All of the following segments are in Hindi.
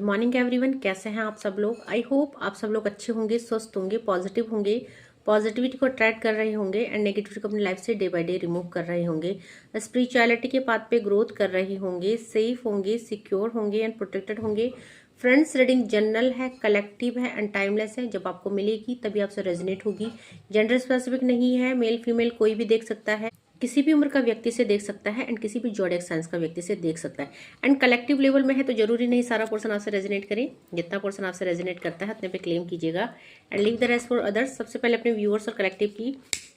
Good morning everyone. कैसे हैं आप सब लोग? आई होप आप सब लोग अच्छे होंगे, स्वस्थ होंगे, पॉजिटिव होंगे, पॉजिटिविटी को अट्रैक्ट कर रहे होंगे एंड नेगेटिविटी को अपनी लाइफ से डे बाय डे रिमूव कर रहे होंगे, स्पिरिचुअलिटी के पाथ पे ग्रोथ कर रहे होंगे, सेफ होंगे, सिक्योर होंगे एंड प्रोटेक्टेड होंगे। फ्रेंड्स, रीडिंग जनरल है, कलेक्टिव है एंड टाइमलेस है। जब आपको मिलेगी तभी आपसे रेजोनेट होगी। जेंडर स्पेसिफिक नहीं है, मेल फीमेल कोई भी देख सकता है, किसी भी उम्र का व्यक्ति से देख सकता है एंड किसी भी ज़ोडिएक साइंस का व्यक्ति से देख सकता है। एंड कलेक्टिव लेवल में है तो जरूरी नहीं सारा पोर्शन आपसे रेजोनेट करे। जितना पोर्शन आपसे रेजोनेट करता है उतने पे क्लेम कीजिएगा and leave the rest for others. सबसे पहले अपने व्यूअर्स और कलेक्टिव की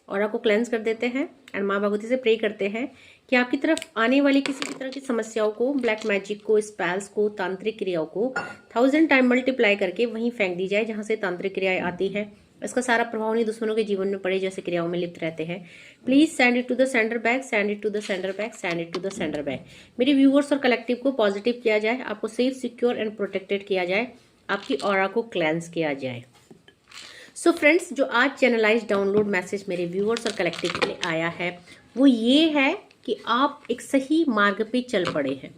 ऑरा को क्लेंस कर देते हैं एंड माँ भगवती से प्रे करते हैं कि आपकी तरफ आने वाली किसी भी तरह की समस्याओं को, ब्लैक मैजिक को, स्पेल्स को, तांत्रिक क्रियाओं को 1000 टाइम मल्टीप्लाई करके वहीं फेंक दी जाए जहां से तांत्रिक क्रियाएं आती हैं। इसका सारा प्रभाव उन्हीं दुश्मनों के जीवन में पड़े जैसे क्रियाओं में लिप्त रहते हैं। Please send it to the sender back, send it to the sender back, send it to the sender back. मेरे व्यूअर्स और कलेक्टिव को पॉजिटिव किया जाए, आपको सेफ, सिक्योर एंड प्रोटेक्टेड किया जाए, आपकी ऑरा को क्लेंस किया जाए। सो फ्रेंड्स, जो आज चैनलाइज डाउनलोड मैसेज मेरे व्यूअर्स और कलेक्टिव के लिए आया है वो ये है कि आप एक सही मार्ग पे चल पड़े हैं।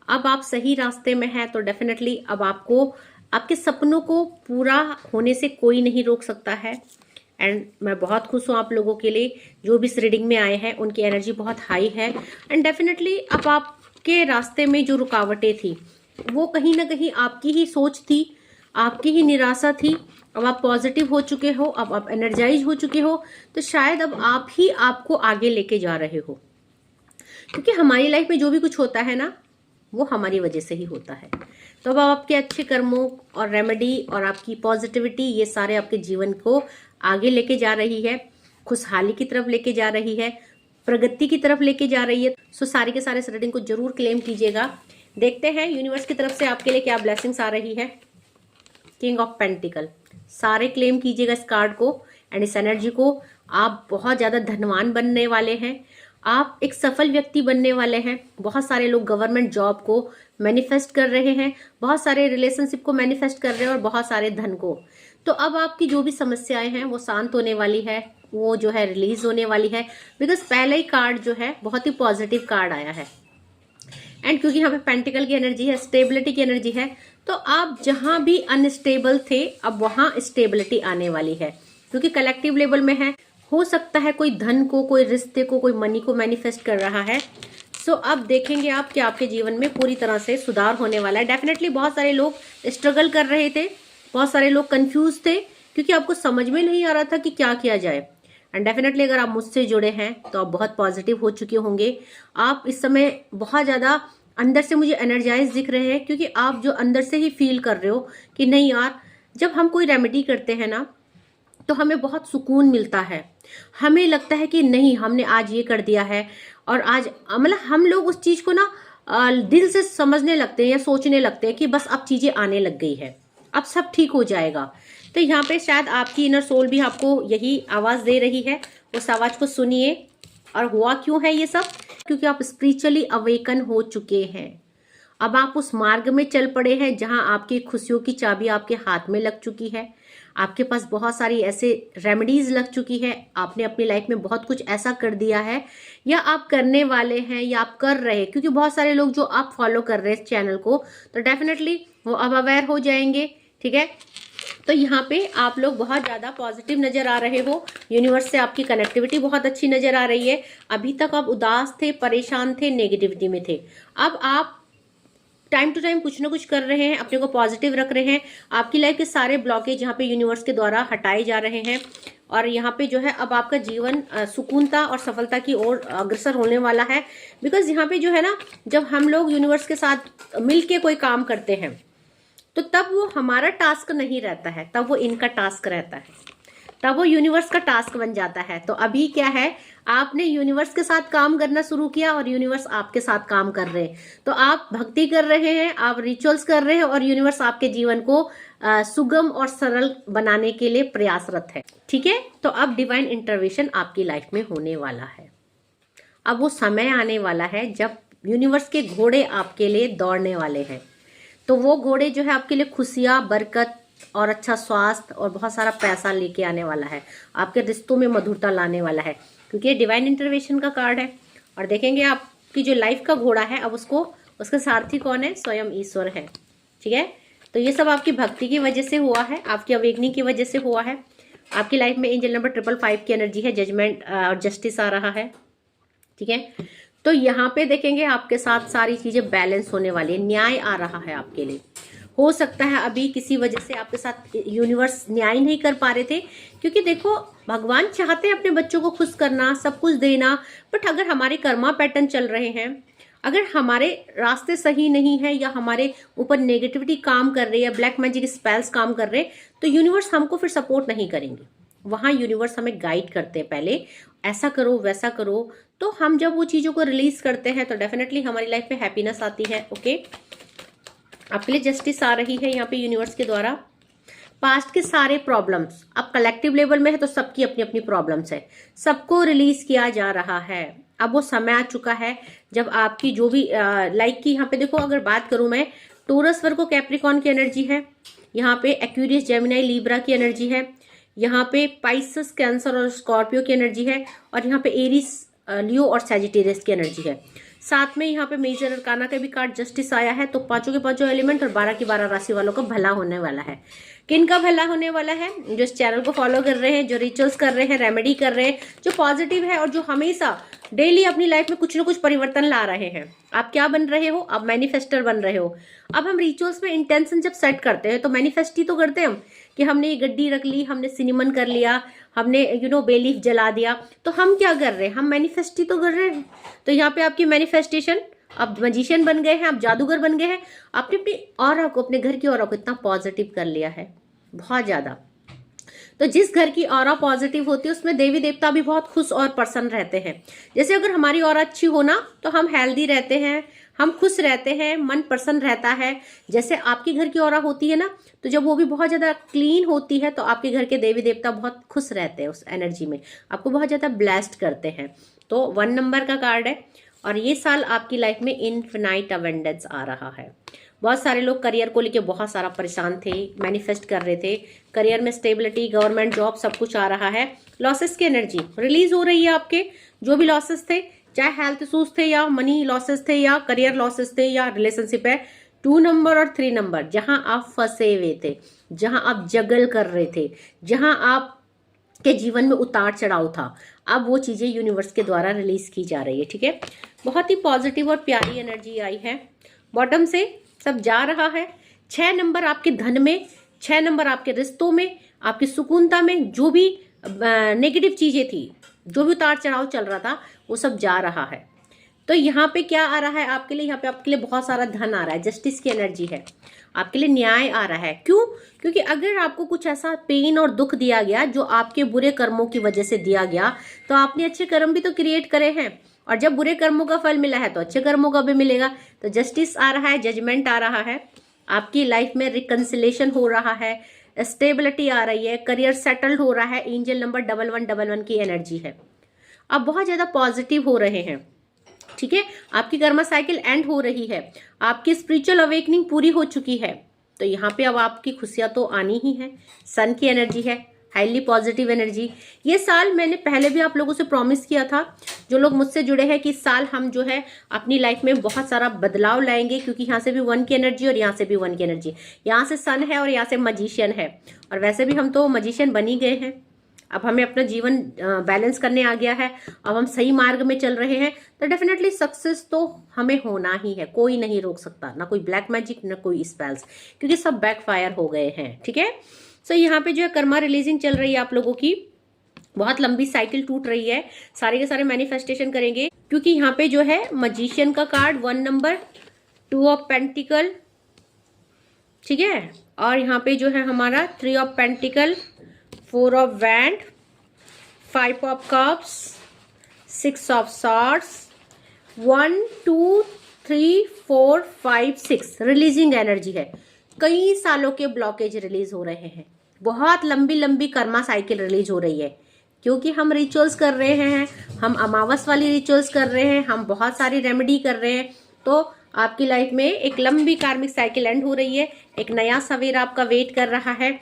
अब आप सही रास्ते में हैं तो डेफिनेटली अब आपको आपके सपनों को पूरा होने से कोई नहीं रोक सकता है। एंड मैं बहुत खुश हूँ आप लोगों के लिए, जो भी इस रीडिंग में आए हैं उनकी एनर्जी बहुत हाई है एंड डेफिनेटली अब आपके रास्ते में जो रुकावटें थी वो कहीं ना कहीं आपकी ही सोच थी, आपकी ही निराशा थी। अब आप पॉजिटिव हो चुके हो, अब आप एनर्जाइज हो चुके हो, तो शायद अब आप ही आपको आगे लेके जा रहे हो। क्योंकि हमारी लाइफ में जो भी कुछ होता है ना वो हमारी वजह से ही होता है। तो अब आपके अच्छे कर्मों और रेमेडी और आपकी पॉजिटिविटी ये सारे आपके जीवन को आगे लेके जा रही है, खुशहाली की तरफ लेके जा रही है, प्रगति की तरफ लेके जा रही है। सो सारे के सारे इस रीडिंग को जरूर क्लेम कीजिएगा। देखते हैं यूनिवर्स की तरफ से आपके लिए क्या ब्लेसिंग्स आ रही है। किंग ऑफ पेंटिकल, सारे क्लेम कीजिएगा इस कार्ड को एंड इस एनर्जी को। आप बहुत ज्यादा धनवान बनने वाले हैं, आप एक सफल व्यक्ति बनने वाले हैं। बहुत सारे लोग गवर्नमेंट जॉब को मैनिफेस्ट कर रहे हैं, बहुत सारे रिलेशनशिप को मैनिफेस्ट कर रहे हैं और बहुत सारे धन को। तो अब आपकी जो भी समस्याएं हैं वो शांत होने वाली है, वो जो है रिलीज होने वाली है। बिकॉज पहला ही कार्ड जो है बहुत ही पॉजिटिव कार्ड आया है एंड क्योंकि यहाँ पे पेंटिकल की एनर्जी है, स्टेबिलिटी की एनर्जी है, तो आप जहां भी अनस्टेबल थे अब वहां स्टेबिलिटी आने वाली है। क्योंकि कलेक्टिव लेवल में है, हो सकता है कोई धन को, कोई रिश्ते को, कोई मनी को मैनिफेस्ट कर रहा है। सो अब देखेंगे आप कि आपके जीवन में पूरी तरह से सुधार होने वाला है। डेफिनेटली बहुत सारे लोग स्ट्रगल कर रहे थे, बहुत सारे लोग कंफ्यूज थे क्योंकि आपको समझ में नहीं आ रहा था कि क्या किया जाए। एंड डेफिनेटली अगर आप मुझसे जुड़े हैं तो आप बहुत पॉजिटिव हो चुके होंगे। आप इस समय बहुत ज्यादा अंदर से मुझे एनर्जाइज दिख रहे हैं क्योंकि आप जो अंदर से ही फील कर रहे हो कि नहीं यार, जब हम कोई रेमेडी करते हैं ना तो हमें बहुत सुकून मिलता है। हमें लगता है कि नहीं, हमने आज ये कर दिया है और आज मतलब हम लोग उस चीज को ना दिल से समझने लगते हैं या सोचने लगते हैं कि बस अब चीजें आने लग गई है, अब सब ठीक हो जाएगा। तो यहाँ पे शायद आपकी इनर सोल भी आपको यही आवाज दे रही है, उस आवाज को सुनिए। और हुआ क्यों है ये सब? क्योंकि आप स्पिरिचुअली अवेकन हो चुके हैं। अब आप उस मार्ग में चल पड़े हैं जहां आपकी खुशियों की चाबी आपके हाथ में लग चुकी है। आपके पास बहुत सारी ऐसे रेमेडीज लग चुकी है, आपने अपनी लाइफ में बहुत कुछ ऐसा कर दिया है या आप करने वाले हैं या आप कर रहे हैं। क्योंकि बहुत सारे लोग जो आप फॉलो कर रहे हैं इस चैनल को तो डेफिनेटली वो अब अवेयर हो जाएंगे। ठीक है, तो यहाँ पे आप लोग बहुत ज्यादा पॉजिटिव नजर आ रहे हो, यूनिवर्स से आपकी कनेक्टिविटी बहुत अच्छी नजर आ रही है। अभी तक आप उदास थे, परेशान थे, नेगेटिविटी में थे, अब आप टाइम टू टाइम कुछ ना कुछ कर रहे हैं, अपने को पॉजिटिव रख रहे हैं। आपकी लाइफ के सारे ब्लॉकेज यहाँ पे यूनिवर्स के द्वारा हटाए जा रहे हैं और यहाँ पे जो है अब आपका जीवन सुकूनता और सफलता की ओर अग्रसर होने वाला है। बिकॉज यहाँ पे जो है ना, जब हम लोग यूनिवर्स के साथ मिलके कोई काम करते हैं तो तब वो हमारा टास्क नहीं रहता है, तब वो इनका टास्क रहता है, तब वो यूनिवर्स का टास्क बन जाता है। तो अभी क्या है, आपने यूनिवर्स के साथ काम करना शुरू किया और यूनिवर्स आपके साथ काम कर रहे हैं। तो आप भक्ति कर रहे हैं, आप रिचुअल्स कर रहे हैं और यूनिवर्स आपके जीवन को सुगम और सरल बनाने के लिए प्रयासरत है। ठीक है, तो अब डिवाइन इंटरवेंशन आपकी लाइफ में होने वाला है। अब वो समय आने वाला है जब यूनिवर्स के घोड़े आपके लिए दौड़ने वाले हैं। तो वो घोड़े जो है आपके लिए खुशियां, बरकत और अच्छा स्वास्थ्य और बहुत सारा पैसा लेके आने वाला है, आपके रिश्तों में मधुरता लाने वाला है। क्योंकि ये डिवाइन इंटरवेंशन का कार्ड है। और देखेंगे आपकी जो लाइफ का घोड़ा है अब उसको, उसका सारथी कौन है? स्वयं ईश्वर है। ठीक है। तो ये सब आपकी भक्ति की वजह से हुआ है, आपकी अवेकनिंग की वजह से हुआ है। आपकी लाइफ में एंजल नंबर 555 की एनर्जी है, जजमेंट और जस्टिस आ रहा है, ठीक है। तो यहाँ पे देखेंगे आपके साथ सारी चीजें बैलेंस होने वाली है, न्याय आ रहा है आपके लिए। हो सकता है अभी किसी वजह से आपके साथ यूनिवर्स न्याय नहीं कर पा रहे थे, क्योंकि देखो भगवान चाहते हैं अपने बच्चों को खुश करना, सब कुछ देना, बट अगर हमारे कर्मा पैटर्न चल रहे हैं, अगर हमारे रास्ते सही नहीं है या हमारे ऊपर नेगेटिविटी काम कर रही है, ब्लैक मैजिक स्पेल्स काम कर रहे हैं, तो यूनिवर्स हमको फिर सपोर्ट नहीं करेंगे। वहां यूनिवर्स हमें गाइड करते हैं, पहले ऐसा करो वैसा करो। तो हम जब वो चीजों को रिलीज करते हैं तो डेफिनेटली हमारी लाइफ में हैप्पीनेस आती है। ओके, आपके लिए जस्टिस आ रही है यहाँ पे यूनिवर्स के द्वारा। पास्ट के सारे प्रॉब्लम्स, अब कलेक्टिव लेवल में है तो सबकी अपनी अपनी प्रॉब्लम्स है, सबको रिलीज किया जा रहा है। अब वो समय आ चुका है जब आपकी जो भी लाइक की, यहाँ पे देखो अगर बात करूं मैं, टोरस, वर्गो, कैप्रिकॉन की एनर्जी है, यहाँ पे एक्वेरियस, जेमिनी, लिब्रा की एनर्जी है, यहाँ पे पाइसस, कैंसर और स्कॉर्पियो की एनर्जी है, और यहाँ पे एरिस, लियो और सैजिटेरियस की एनर्जी है। साथ में यहाँ पे मेजर अरकाना का भी कार्ड जस्टिस आया है। तो पांचों के पांचों एलिमेंट और 12 की 12 राशि वालों का भला होने वाला है। किन का भला होने वाला है? जो इस चैनल को फॉलो कर रहे हैं, जो रिचुअल्स कर रहे हैं, रेमेडी कर रहे हैं, जो पॉजिटिव है और जो हमेशा डेली अपनी लाइफ में कुछ ना कुछ परिवर्तन ला रहे हैं। आप क्या बन रहे हो? आप मैनिफेस्टर बन रहे हो। अब हम रिचुअल्स में इंटेंशन जब सेट करते हैं तो मैनिफेस्ट ही तो करते हैं हम, कि हमने ये गड्डी रख ली, हमने सिनेमन कर लिया, हमने बे लीफ जला दिया, तो हम क्या कर रहे हैं? हम मैनिफेस्ट ही तो कर रहे हैं। तो यहाँ पे आपकी मैनिफेस्टेशन, आप मैजिशियन बन गए हैं, आप जादूगर बन गए हैं। आपने अपनी ऑरा को, अपने घर की ऑरा को इतना पॉजिटिव कर लिया है, बहुत ज्यादा। तो जिस घर की ऑरा पॉजिटिव होती है उसमें देवी देवता भी बहुत खुश और प्रसन्न रहते हैं। जैसे अगर हमारी ऑरा अच्छी हो ना तो हम हेल्दी रहते हैं, हम खुश रहते हैं, मन प्रसन्न रहता है। जैसे आपकी घर की ऑरा होती है ना, तो जब वो भी बहुत ज्यादा क्लीन होती है तो आपके घर के देवी देवता बहुत खुश रहते हैं, उस एनर्जी में आपको बहुत ज्यादा ब्लेस्ड करते हैं। तो 1 नंबर का कार्ड है, और ये साल आपकी लाइफ में इनफिनाइट अवेंडेंस आ रहा है। बहुत सारे लोग करियर को लेके बहुत सारा परेशान थे, मैनिफेस्ट कर रहे थे, करियर में स्टेबिलिटी, गवर्नमेंट जॉब, सब कुछ आ रहा है। लॉसेस की एनर्जी रिलीज हो रही है आपके, जो भी लॉसेस थे, चाहे हेल्थ इशूज थे या मनी लॉसेस थे या करियर लॉसेस थे या रिलेशनशिप है। 2 नंबर और 3 नंबर, जहां आप फंसे हुए थे, जहां आप जगल कर रहे थे, जहां आप के जीवन में उतार चढ़ाव था, अब वो चीजें यूनिवर्स के द्वारा रिलीज की जा रही है। ठीक है, बहुत ही पॉजिटिव और प्यारी एनर्जी आई है। बॉटम से सब जा रहा है। 6 नंबर आपके धन में, 6 नंबर आपके रिश्तों में, आपकी सुकूनता में, जो भी नेगेटिव चीजें थी, जो भी उतार चढ़ाव चल रहा था, वो सब जा रहा है। तो यहाँ पे क्या आ रहा है आपके लिए? यहाँ पे आपके लिए बहुत सारा धन आ रहा है, जस्टिस की एनर्जी है, आपके लिए न्याय आ रहा है। क्यों? क्योंकि अगर आपको कुछ ऐसा पेन और दुख दिया गया जो आपके बुरे कर्मों की वजह से दिया गया, तो आपने अच्छे कर्म भी तो क्रिएट करे हैं, और जब बुरे कर्मों का फल मिला है तो अच्छे कर्मों का भी मिलेगा। तो जस्टिस आ रहा है, जजमेंट आ रहा है, आपकी लाइफ में रिकंसिलेशन हो रहा है, स्टेबिलिटी आ रही है, करियर सेटल्ड हो रहा है। एंजल नंबर 1111 की एनर्जी है। आप बहुत ज्यादा पॉजिटिव हो रहे हैं। ठीक है, आपकी कर्मा साइकिल एंड हो रही है, आपकी स्पिरिचुअल अवेकनिंग पूरी हो चुकी है। तो यहाँ पे अब आपकी खुशियां तो आनी ही है। सन की एनर्जी है, हाईली पॉजिटिव एनर्जी। ये साल मैंने पहले भी आप लोगों से प्रॉमिस किया था, जो लोग मुझसे जुड़े हैं, कि इस साल हम जो है अपनी लाइफ में बहुत सारा बदलाव लाएंगे, क्योंकि यहाँ से भी 1 की एनर्जी और यहाँ से भी 1 की एनर्जी, यहाँ से सन है और यहाँ से मजिशियन है। और वैसे भी हम तो मजिशियन बन ही गए हैं। अब हमें अपना जीवन बैलेंस करने आ गया है, अब हम सही मार्ग में चल रहे हैं, तो डेफिनेटली सक्सेस तो हमें होना ही है, कोई नहीं रोक सकता, ना कोई ब्लैक मैजिक, ना कोई स्पेल्स, क्योंकि सब बैकफायर हो गए हैं। ठीक है, सो यहाँ पे जो है कर्मा रिलीजिंग चल रही है आप लोगों की, बहुत लंबी साइकिल टूट रही है, सारे के सारे मैनिफेस्टेशन करेंगे, क्योंकि यहाँ पे जो है मजिशियन का कार्ड 1 नंबर, 2 ऑफ पेंटिकल, ठीक है, और यहाँ पे जो है हमारा 3 of pentacle, 4 of wand, 5 of cups, 6 of swords, 1 2 3 4 5 6 releasing energy है। कई सालों के ब्लॉकेज रिलीज हो रहे हैं, बहुत लंबी लंबी कर्मा साइकिल रिलीज हो रही है, क्योंकि हम रिचुअल्स कर रहे हैं, हम अमावस वाली रिचुअल्स कर रहे हैं, हम बहुत सारी रेमेडी कर रहे हैं। तो आपकी लाइफ में एक लंबी कार्मिक साइकिल एंड हो रही है, एक नया सवेरा आपका वेट कर रहा है,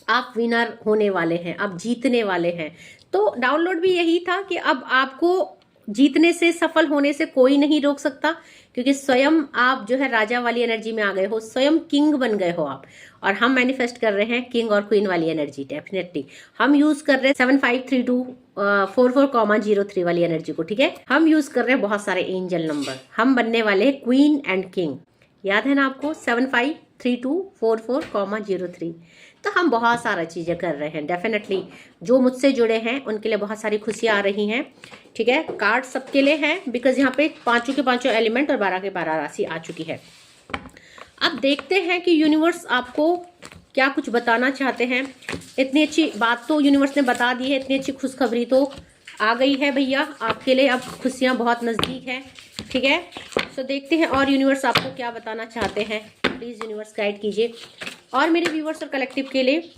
आप विनर होने वाले हैं, आप जीतने वाले हैं। तो डाउनलोड भी यही था कि अब आपको जीतने से, सफल होने से कोई नहीं रोक सकता, क्योंकि स्वयं आप जो है राजा वाली एनर्जी में आ गए हो, स्वयं किंग बन गए हो आप। और हम मैनिफेस्ट कर रहे हैं किंग और क्वीन वाली एनर्जी। डेफिनेटली हम यूज कर रहे हैं 753244,03 वाली एनर्जी को, ठीक है। हम यूज कर रहे हैं बहुत सारे एंजल नंबर, हम बनने वाले हैं क्वीन एंड किंग। याद है ना आपको 753244,03। तो हम बहुत सारा चीजें कर रहे हैं। डेफिनेटली जो मुझसे जुड़े हैं उनके लिए बहुत सारी खुशियां आ रही हैं, ठीक है। कार्ड सबके लिए है, बिकॉज यहाँ पे पांचों के पांचों एलिमेंट और 12 के 12 राशि आ चुकी है। अब देखते हैं कि यूनिवर्स आपको क्या कुछ बताना चाहते हैं। इतनी अच्छी बात तो यूनिवर्स ने बता दी है, इतनी अच्छी खुशखबरी तो आ गई है भैया आपके लिए। अब खुशियां बहुत नजदीक है, ठीक है। तो देखते हैं और यूनिवर्स आपको क्या बताना चाहते हैं। प्लीज यूनिवर्स गाइड कीजिए। और मेरे व्यूवर्स और कलेक्टिव के लिए,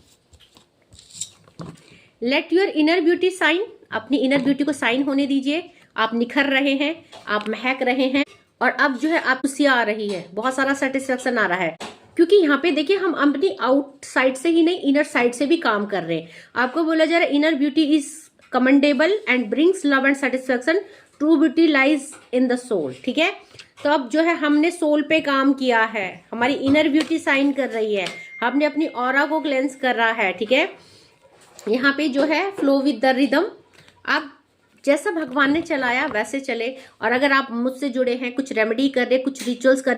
let your inner beauty shine, अपनी इनर ब्यूटी को साइन होने दीजिए। आप निखर रहे हैं, आप महक रहे हैं, और अब जो है आप खुशियां आ रही है, बहुत सारा सेटिस्फेक्शन आ रहा है। क्योंकि यहाँ पे देखिए हम अपनी आउटसाइड से ही नहीं, इनर साइड से भी काम कर रहे हैं। आपको बोला जा रहा है inner beauty is commendable and brings love and satisfaction, true beauty lies in the soul, ठीक है। तो अब जो है हमने सोल पे काम किया है, हमारी इनर ब्यूटी साइन कर रही है, हमने अपनी ऑरा को क्लेंस कर रहा है, ठीक है। यहाँ पे जो है फ्लो विद द रिदम, आप जैसा भगवान ने चलाया वैसे चले। और अगर आप मुझसे जुड़े हैं, कुछ रेमेडी कर रहे, कुछ रिचुअल्स कर,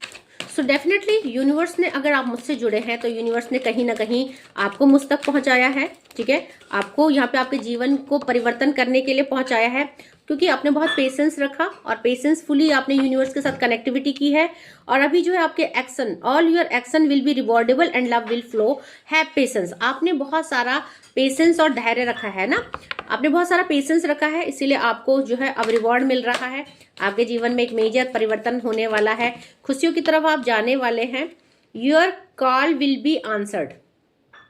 सो डेफिनेटली यूनिवर्स ने, अगर आप मुझसे जुड़े हैं तो यूनिवर्स ने कहीं ना कहीं आपको मुझ तक पहुंचाया है, ठीक है। आपको यहाँ पे आपके जीवन को परिवर्तन करने के लिए पहुंचाया है, क्योंकि आपने बहुत पेशेंस रखा और पेशेंसफुली आपने यूनिवर्स के साथ कनेक्टिविटी की है। और अभी जो है आपके action, all your action will be rewardable and love will flow, have patience. आपने बहुत सारा पेशेंस और धैर्य रखा है ना, आपने बहुत सारा पेशेंस रखा है, इसीलिए आपको जो है अब रिवॉर्ड मिल रहा है। आपके जीवन में एक मेजर परिवर्तन होने वाला है, खुशियों की तरफ आप जाने वाले हैं। Your call will be answered,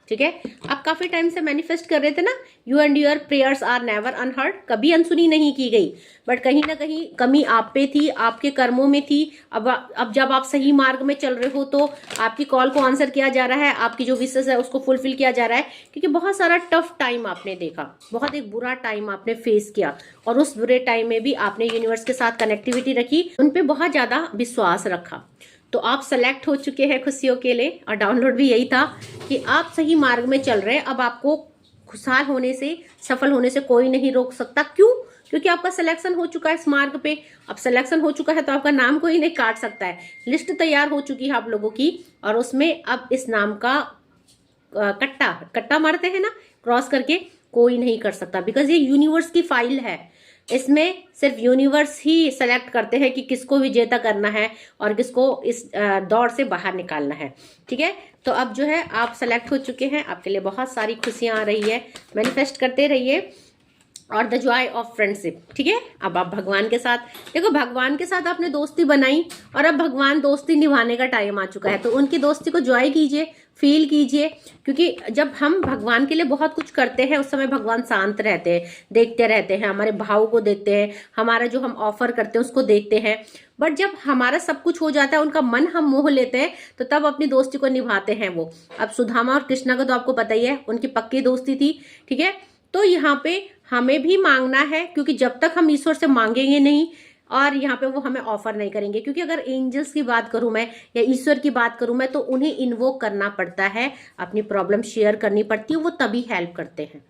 ठीक है। आप काफी टाइम से मैनिफेस्ट कर रहे थे ना, you and your prayers are never unheard, कभी अनसुनी नहीं की गई, बट कहीं ना कहीं कमी आप पे थी, आपके कर्मों में थी। अब जब आप सही मार्ग में चल रहे हो तो आपकी कॉल को आंसर किया जा रहा है, आपकी जो विशेष है उसको फुलफिल किया जा रहा है। क्योंकि बहुत सारा टफ टाइम आपने देखा, बहुत एक बुरा टाइम आपने फेस किया, और उस बुरे टाइम में भी आपने यूनिवर्स के साथ कनेक्टिविटी रखी, उन पे बहुत ज्यादा विश्वास रखा। तो आप सेलेक्ट हो चुके हैं खुशियों के लिए, और डाउनलोड भी यही था कि आप सही मार्ग में चल रहे हैं। अब आपको खुशहाल होने से, सफल होने से कोई नहीं रोक सकता। क्यों? क्योंकि आपका सिलेक्शन हो चुका है इस मार्ग पे। अब सिलेक्शन हो चुका है तो आपका नाम कोई नहीं काट सकता है। लिस्ट तैयार हो चुकी है आप लोगों की, और उसमें अब इस नाम का कट्टा मारते हैं ना, क्रॉस करके, कोई नहीं कर सकता, बिकॉज ये यूनिवर्स की फाइल है। इसमें सिर्फ यूनिवर्स ही सेलेक्ट करते हैं कि किसको विजेता करना है और किसको इस दौड़ से बाहर निकालना है, ठीक है। तो अब जो है आप सेलेक्ट हो चुके हैं, आपके लिए बहुत सारी खुशियां आ रही है। मैनिफेस्ट करते रहिए। और द जॉय ऑफ फ्रेंडशिप, ठीक है। अब आप भगवान के साथ, देखो भगवान के साथ आपने दोस्ती बनाई, और अब भगवान दोस्ती निभाने का टाइम आ चुका है। तो उनकी दोस्ती को जॉय कीजिए, फील कीजिए। क्योंकि जब हम भगवान के लिए बहुत कुछ करते हैं उस समय भगवान शांत रहते हैं, देखते रहते हैं, हमारे भाव को देखते हैं, हमारा जो हम ऑफर करते हैं उसको देखते हैं। बट जब हमारा सब कुछ हो जाता है, उनका मन हम मोह लेते हैं, तो तब अपनी दोस्ती को निभाते हैं वो। अब सुदामा और कृष्णा का तो आपको पता ही है, उनकी पक्की दोस्ती थी, ठीक है। तो यहाँ पे हमें भी मांगना है, क्योंकि जब तक हम ईश्वर से मांगेंगे नहीं, और यहाँ पे वो हमें ऑफर नहीं करेंगे। क्योंकि अगर एंजल्स की बात करूं मैं, या ईश्वर की बात करूं मैं, तो उन्हें इन्वोक करना पड़ता है, अपनी प्रॉब्लम शेयर करनी पड़ती है, वो तभी हेल्प करते हैं।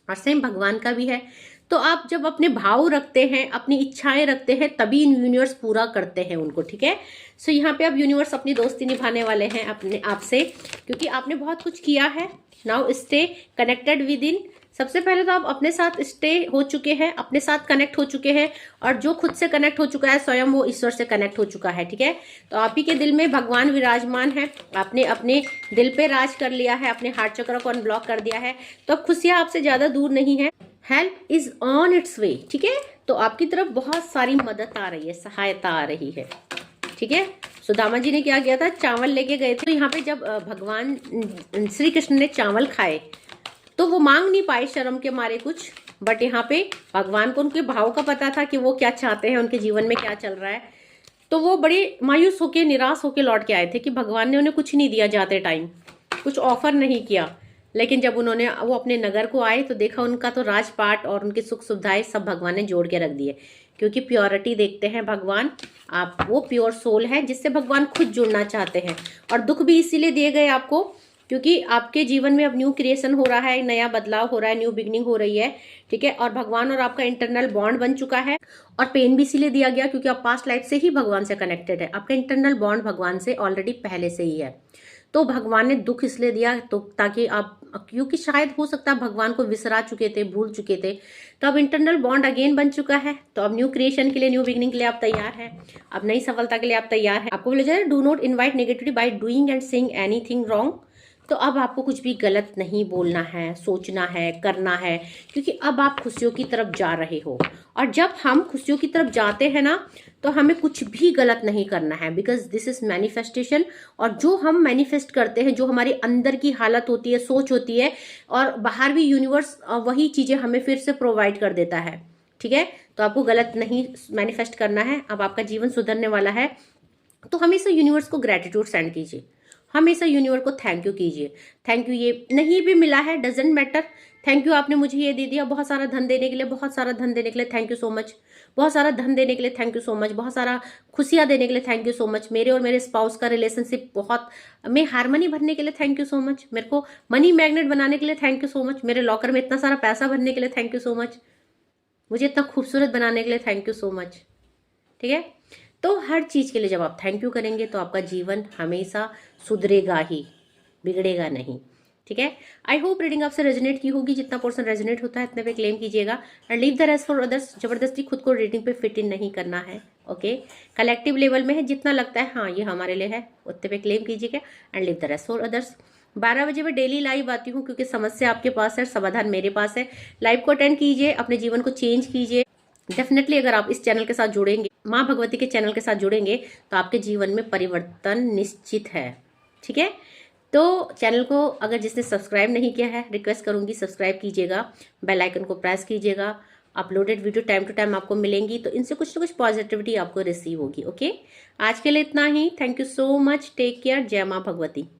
और सेम भगवान का भी है। तो आप जब अपने भाव रखते हैं, अपनी इच्छाएं रखते हैं, तभी यूनिवर्स पूरा करते हैं उनको, ठीक है। सो यहाँ पे अब यूनिवर्स अपनी दोस्ती निभाने वाले हैं अपने आप से, क्योंकि आपने बहुत कुछ किया है। Now stay connected with in. सबसे पहले तो आप अपने साथ स्टे हो चुके हैं, अपने साथ कनेक्ट हो चुके हैं, और जो खुद से कनेक्ट हो चुका है स्वयं, वो ईश्वर से कनेक्ट हो चुका है, ठीक है। तो आप ही के दिल में भगवान विराजमान है, आपने अपने दिल पे राज कर लिया है, अपने हार्ट चक्र को अनब्लॉक कर दिया है। तो अब खुशियां आपसे ज्यादा दूर नहीं है, हेल्प इज ऑन इट्स वे, ठीक है। तो आपकी तरफ बहुत सारी मदद आ रही है, सहायता आ रही है, ठीक है। सुदामा जी ने क्या किया था, चावल लेके गए थे। तो यहाँ पे जब भगवान श्री कृष्ण ने चावल खाए तो वो मांग नहीं पाए शर्म के मारे कुछ, बट यहाँ पे भगवान को उनके भाव का पता था कि वो क्या चाहते हैं, उनके जीवन में क्या चल रहा है। तो वो बड़े मायूस होके, निराश होके लौट के आए थे कि भगवान ने उन्हें कुछ नहीं दिया जाते टाइम, कुछ ऑफर नहीं किया। लेकिन जब वो अपने नगर को आए तो देखा उनका तो राजपाट और उनकी सुख सुविधाएं सब भगवान ने जोड़ के रख दिए, क्योंकि प्योरिटी देखते हैं भगवान। आप वो प्योर सोल है जिससे भगवान खुद जुड़ना चाहते हैं। और दुख भी इसीलिए दिए गए आपको, क्योंकि आपके जीवन में अब न्यू क्रिएशन हो रहा है, नया बदलाव हो रहा है, न्यू बिगनिंग हो रही है, ठीक है। और भगवान और आपका इंटरनल बॉन्ड बन चुका है। और पेन भी इसीलिए दिया गया क्योंकि आप पास्ट लाइफ से ही भगवान से कनेक्टेड है। आपका इंटरनल बॉन्ड भगवान से ऑलरेडी पहले से ही है। तो भगवान ने दुख इसलिए दिया तो ताकि आप, क्योंकि शायद हो सकता है भगवान को विसरा चुके थे, भूल चुके थे। तो अब इंटरनल बॉन्ड अगेन बन चुका है। तो अब न्यू क्रिएशन के लिए, न्यू बिगनिंग के लिए आप तैयार हैं। अब नई सफलता के लिए आप तैयार हैं। आपको बोला जाए do not invite negativity by doing and saying anything wrong. तो अब आपको कुछ भी गलत नहीं बोलना है, सोचना है, करना है, क्योंकि अब आप खुशियों की तरफ जा रहे हो। और जब हम खुशियों की तरफ जाते हैं ना, तो हमें कुछ भी गलत नहीं करना है, बिकॉज दिस इज मैनिफेस्टेशन। और जो हम मैनिफेस्ट करते हैं, जो हमारी अंदर की हालत होती है, सोच होती है, और बाहर भी यूनिवर्स वही चीजें हमें फिर से प्रोवाइड कर देता है, ठीक है। तो आपको गलत नहीं मैनिफेस्ट करना है। अब आपका जीवन सुधरने वाला है। तो हमेशा यूनिवर्स को ग्रेटिट्यूड सेंड कीजिए, हमेशा यूनिवर्स को थैंक यू कीजिए। थैंक यू, ये नहीं भी मिला है डजेंट मैटर। थैंक यू, आपने मुझे ये दे दिया, बहुत सारा धन देने के लिए, बहुत सारा धन देने के लिए थैंक यू सो मच। बहुत सारा धन देने के लिए थैंक यू सो मच। बहुत सारा खुशियां देने के लिए थैंक यू सो मच। मेरे और मेरे स्पाउस का रिलेशनशिप बहुत में हारमोनी भरने के लिए थैंक यू सो मच। मेरे को मनी मैग्नेट बनाने के लिए थैंक यू सो मच। मेरे लॉकर में इतना सारा पैसा भरने के लिए थैंक यू सो मच। मुझे इतना खूबसूरत बनाने के लिए थैंक यू सो मच, ठीक है। तो हर चीज के लिए जब आप थैंक यू करेंगे तो आपका जीवन हमेशा सुधरेगा ही, बिगड़ेगा नहीं, ठीक है। आई होप रीडिंग आपसे रेजोनेट की होगी। जितना पोर्शन रेजोनेट होता है इतने पे क्लेम कीजिएगा and leave the rest for others. जबरदस्ती खुद को रीडिंग पे फिट इन नहीं करना है, ओके। कलेक्टिव लेवल में है, जितना लगता है हाँ ये हमारे लिए है उतने पे क्लेम कीजिएगा and leave the rest for others. 12 बजे मैं डेली लाइव आती हूँ, क्योंकि समस्या आपके पास है, समाधान मेरे पास है। लाइव को अटेंड कीजिए, अपने जीवन को चेंज कीजिए। डेफिनेटली अगर आप इस चैनल के साथ जुड़ेंगे, माँ भगवती के चैनल के साथ जुड़ेंगे, तो आपके जीवन में परिवर्तन निश्चित है, ठीक है। तो चैनल को अगर जिसने सब्सक्राइब नहीं किया है, रिक्वेस्ट करूंगी सब्सक्राइब कीजिएगा, बेल आइकन को प्रेस कीजिएगा। Uploaded video time to time आपको मिलेंगी, तो इनसे कुछ ना कुछ पॉजिटिविटी आपको रिसीव होगी, ओके। आज के लिए इतना ही। Thank you so much, take care, जय माँ भगवती।